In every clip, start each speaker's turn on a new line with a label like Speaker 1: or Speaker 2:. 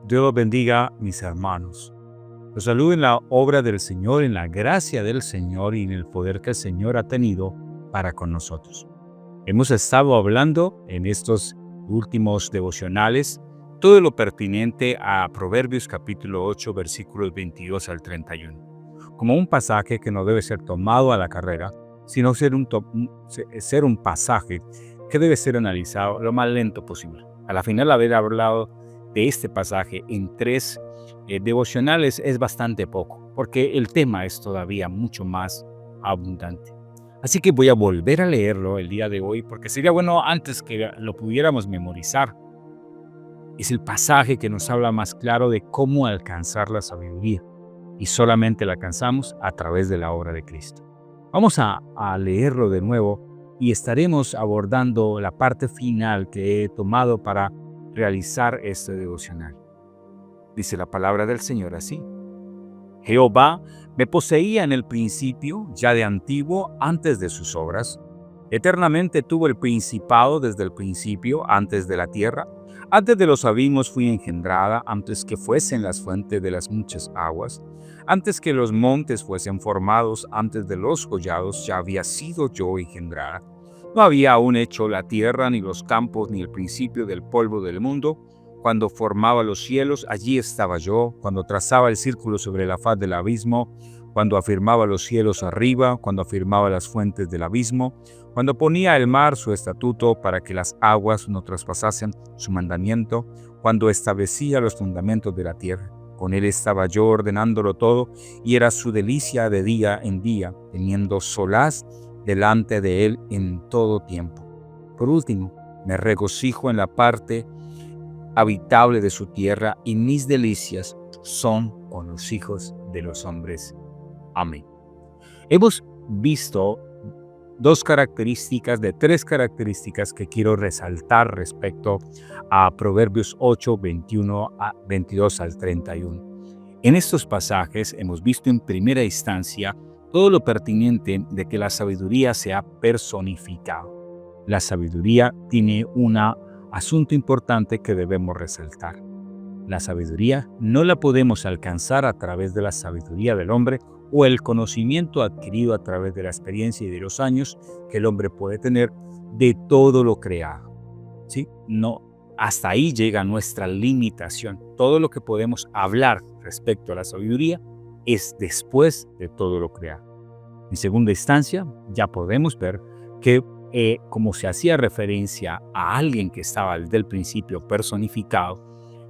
Speaker 1: Dios los bendiga, mis hermanos. Los saludo en la obra del Señor, en la gracia del Señor y en el poder que el Señor ha tenido para con nosotros. Hemos estado hablando en estos últimos devocionales todo lo pertinente a Proverbios capítulo 8, versículos 22 al 31, como un pasaje que no debe ser tomado a la carrera, sino ser un pasaje que debe ser analizado lo más lento posible. A la final, haber hablado de este pasaje en 3 devocionales es bastante poco, porque el tema es todavía mucho más abundante. Así que voy a volver a leerlo el día de hoy, porque sería bueno antes que lo pudiéramos memorizar. Es el pasaje que nos habla más claro de cómo alcanzar la sabiduría, y solamente la alcanzamos a través de la obra de Cristo. Vamos a leerlo de nuevo y estaremos abordando la parte final que he tomado para realizar este devocional. Dice la palabra del Señor así: Jehová me poseía en el principio, ya de antiguo, antes de sus obras. Eternamente tuvo el principado desde el principio, antes de la tierra. Antes de los abismos fui engendrada, antes que fuesen las fuentes de las muchas aguas. Antes que los montes fuesen formados, antes de los collados, ya había sido yo engendrada. No había aún hecho la tierra, ni los campos, ni el principio del polvo del mundo. Cuando formaba los cielos, allí estaba yo. Cuando trazaba el círculo sobre la faz del abismo, cuando afirmaba los cielos arriba, cuando afirmaba las fuentes del abismo, cuando ponía el mar su estatuto para que las aguas no traspasasen su mandamiento, cuando establecía los fundamentos de la tierra. Con él estaba yo ordenándolo todo, y era su delicia de día en día, teniendo solaz delante de él en todo tiempo. Por último, me regocijo en la parte habitable de su tierra, y mis delicias son con los hijos de los hombres. Amén. Hemos visto 3 características que quiero resaltar respecto a Proverbios 8, 22 al 31. En estos pasajes hemos visto en primera instancia todo lo pertinente de que la sabiduría sea personificado. La sabiduría tiene un asunto importante que debemos resaltar. La sabiduría no la podemos alcanzar a través de la sabiduría del hombre o el conocimiento adquirido a través de la experiencia y de los años que el hombre puede tener de todo lo creado. ¿Sí? No, hasta ahí llega nuestra limitación. Todo lo que podemos hablar respecto a la sabiduría es después de todo lo creado. En segunda instancia, ya podemos ver que como se hacía referencia a alguien que estaba desde el principio personificado,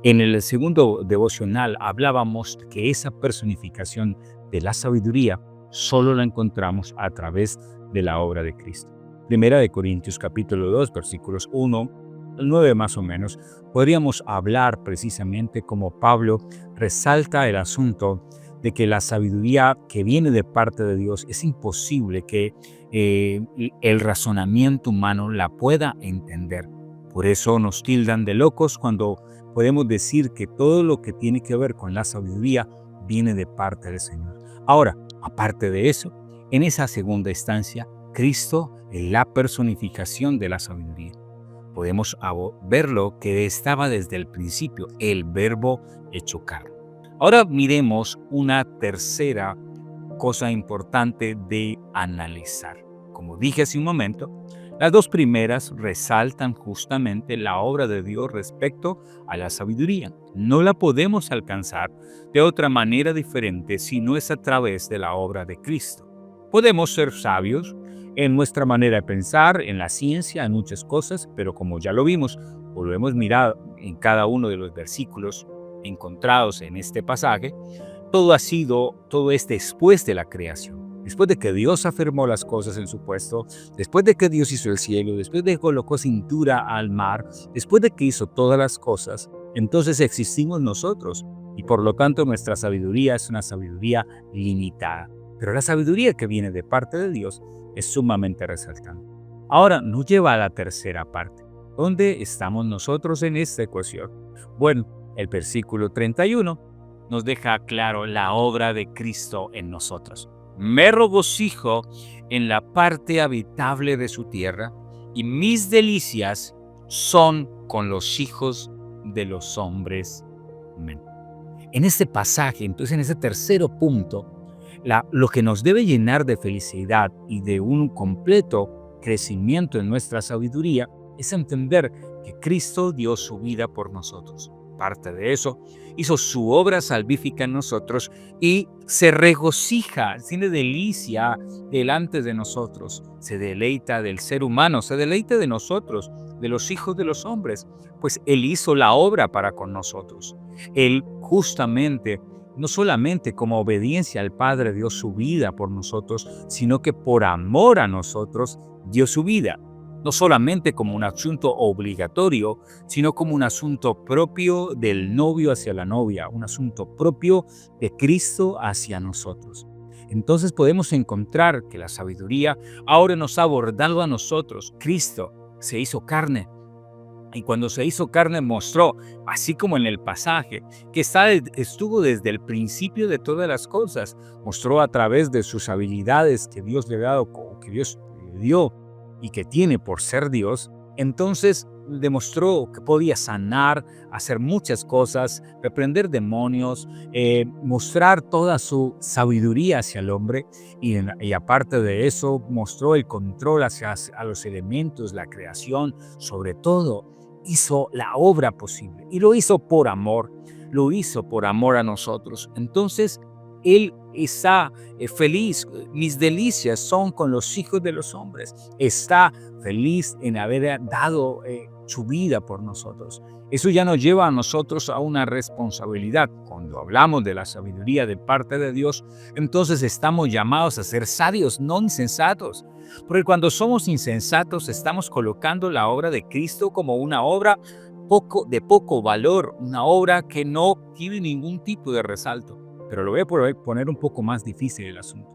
Speaker 1: en el segundo devocional hablábamos que esa personificación de la sabiduría solo la encontramos a través de la obra de Cristo. Primera de Corintios capítulo 2, versículos 1 al 9 más o menos, podríamos hablar precisamente como Pablo resalta el asunto de que la sabiduría que viene de parte de Dios es imposible que el razonamiento humano la pueda entender. Por eso nos tildan de locos cuando podemos decir que todo lo que tiene que ver con la sabiduría viene de parte del Señor. Ahora, aparte de eso, en esa segunda instancia, Cristo es la personificación de la sabiduría. Podemos verlo que estaba desde el principio, el verbo hecho carne. Ahora miremos una tercera cosa importante de analizar. Como dije hace un momento, las 2 primeras resaltan justamente la obra de Dios respecto a la sabiduría. No la podemos alcanzar de otra manera diferente si no es a través de la obra de Cristo. Podemos ser sabios en nuestra manera de pensar, en la ciencia, en muchas cosas, pero como ya lo vimos o lo hemos mirado en cada uno de los versículos encontrados en este pasaje, todo es después de la creación. Después de que Dios afirmó las cosas en su puesto, después de que Dios hizo el cielo, después de que colocó cintura al mar, después de que hizo todas las cosas, entonces existimos nosotros y por lo tanto nuestra sabiduría es una sabiduría limitada. Pero la sabiduría que viene de parte de Dios es sumamente resaltante. Ahora nos lleva a la tercera parte. ¿Dónde estamos nosotros en esta ecuación? Bueno, el versículo 31 nos deja claro la obra de Cristo en nosotros. Me regocijo en la parte habitable de su tierra, y mis delicias son con los hijos de los hombres. Amén. En este pasaje, entonces en ese tercero punto, lo que nos debe llenar de felicidad y de un completo crecimiento en nuestra sabiduría es entender que Cristo dio su vida por nosotros. Parte de eso, hizo su obra salvífica en nosotros y se regocija, tiene delicia delante de nosotros, se deleita del ser humano, se deleita de nosotros, de los hijos de los hombres, pues Él hizo la obra para con nosotros. Él justamente, no solamente como obediencia al Padre dio su vida por nosotros, sino que por amor a nosotros dio su vida. No solamente como un asunto obligatorio, sino como un asunto propio del novio hacia la novia, un asunto propio de Cristo hacia nosotros. Entonces podemos encontrar que la sabiduría ahora nos ha abordado a nosotros. Cristo se hizo carne. Y cuando se hizo carne mostró, así como en el pasaje, que estuvo desde el principio de todas las cosas. Mostró a través de sus habilidades que Dios le ha dado, que Dios le dio y que tiene por ser Dios. Entonces demostró que podía sanar, hacer muchas cosas, reprender demonios, mostrar toda su sabiduría hacia el hombre y aparte de eso mostró el control hacia a los elementos, la creación, sobre todo hizo la obra posible y lo hizo por amor, lo hizo por amor a nosotros. Entonces, Él está feliz, mis delicias son con los hijos de los hombres, está feliz en haber dado su vida por nosotros. Eso ya nos lleva a nosotros a una responsabilidad. Cuando hablamos de la sabiduría de parte de Dios, entonces estamos llamados a ser sabios, no insensatos. Porque cuando somos insensatos, estamos colocando la obra de Cristo como una obra de poco valor, una obra que no tiene ningún tipo de resalto. Pero lo voy a poner un poco más difícil el asunto.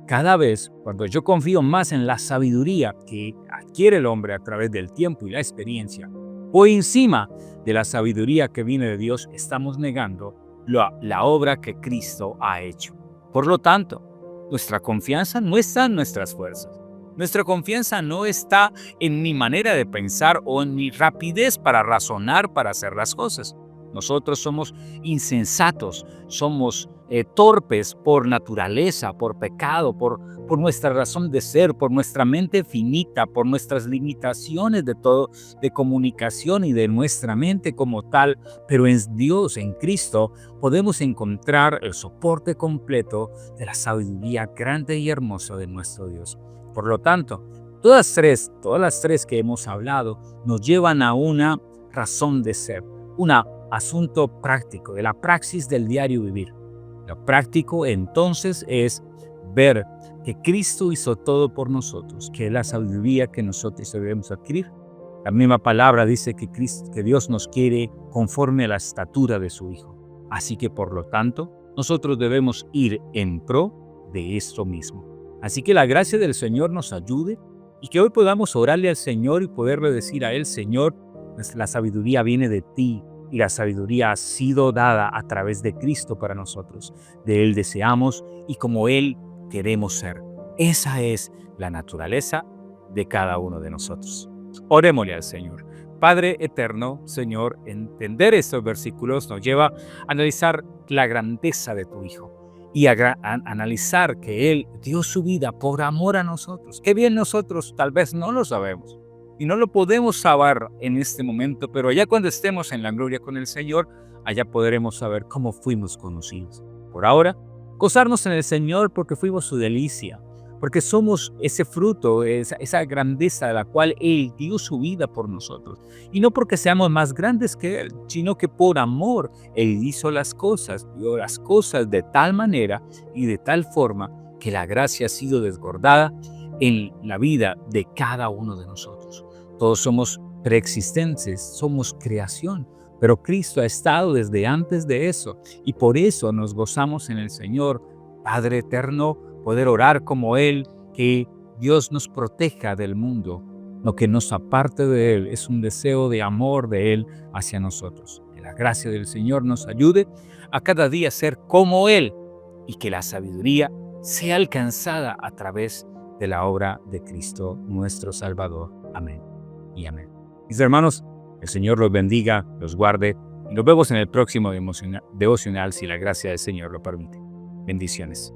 Speaker 1: Cada vez, cuando yo confío más en la sabiduría que adquiere el hombre a través del tiempo y la experiencia, por encima de la sabiduría que viene de Dios, estamos negando la obra que Cristo ha hecho. Por lo tanto, nuestra confianza no está en nuestras fuerzas. Nuestra confianza no está en mi manera de pensar o en mi rapidez para razonar, para hacer las cosas. Nosotros somos insensatos, somos torpes por naturaleza, por pecado, por nuestra razón de ser, por nuestra mente finita, por nuestras limitaciones de todo, de comunicación y de nuestra mente como tal. Pero en Dios, en Cristo, podemos encontrar el soporte completo de la sabiduría grande y hermosa de nuestro Dios. Por lo tanto, todas las tres que hemos hablado nos llevan a una razón de ser, un asunto práctico, de la praxis del diario vivir. Lo práctico entonces es ver que Cristo hizo todo por nosotros, que es la sabiduría que nosotros debemos adquirir. La misma palabra dice que Dios nos quiere conforme a la estatura de su Hijo. Así que por lo tanto, nosotros debemos ir en pro de esto mismo. Así que la gracia del Señor nos ayude y que hoy podamos orarle al Señor y poderle decir a Él: Señor, la sabiduría viene de ti y la sabiduría ha sido dada a través de Cristo para nosotros. De Él deseamos y como Él queremos ser. Esa es la naturaleza de cada uno de nosotros. Orémosle al Señor. Padre eterno, Señor, entender estos versículos nos lleva a analizar la grandeza de tu Hijo y a analizar que Él dio su vida por amor a nosotros. Qué bien nosotros tal vez no lo sabemos y no lo podemos saber en este momento, pero ya cuando estemos en la gloria con el Señor, allá podremos saber cómo fuimos conocidos. Por ahora, gozarnos en el Señor porque fuimos su delicia, porque somos ese fruto, esa grandeza de la cual Él dio su vida por nosotros. Y no porque seamos más grandes que Él, sino que por amor Él hizo las cosas, dio las cosas de tal manera y de tal forma que la gracia ha sido desbordada en la vida de cada uno de nosotros. Todos somos preexistentes, somos creación, pero Cristo ha estado desde antes de eso y por eso nos gozamos en el Señor. Padre eterno, poder orar como Él, que Dios nos proteja del mundo. Lo que nos aparte de Él es un deseo de amor de Él hacia nosotros. Que la gracia del Señor nos ayude a cada día ser como Él y que la sabiduría sea alcanzada a través de la obra de Cristo nuestro Salvador. Amén y amén. Mis hermanos, el Señor los bendiga, los guarde y nos vemos en el próximo devocional si la gracia del Señor lo permite. Bendiciones.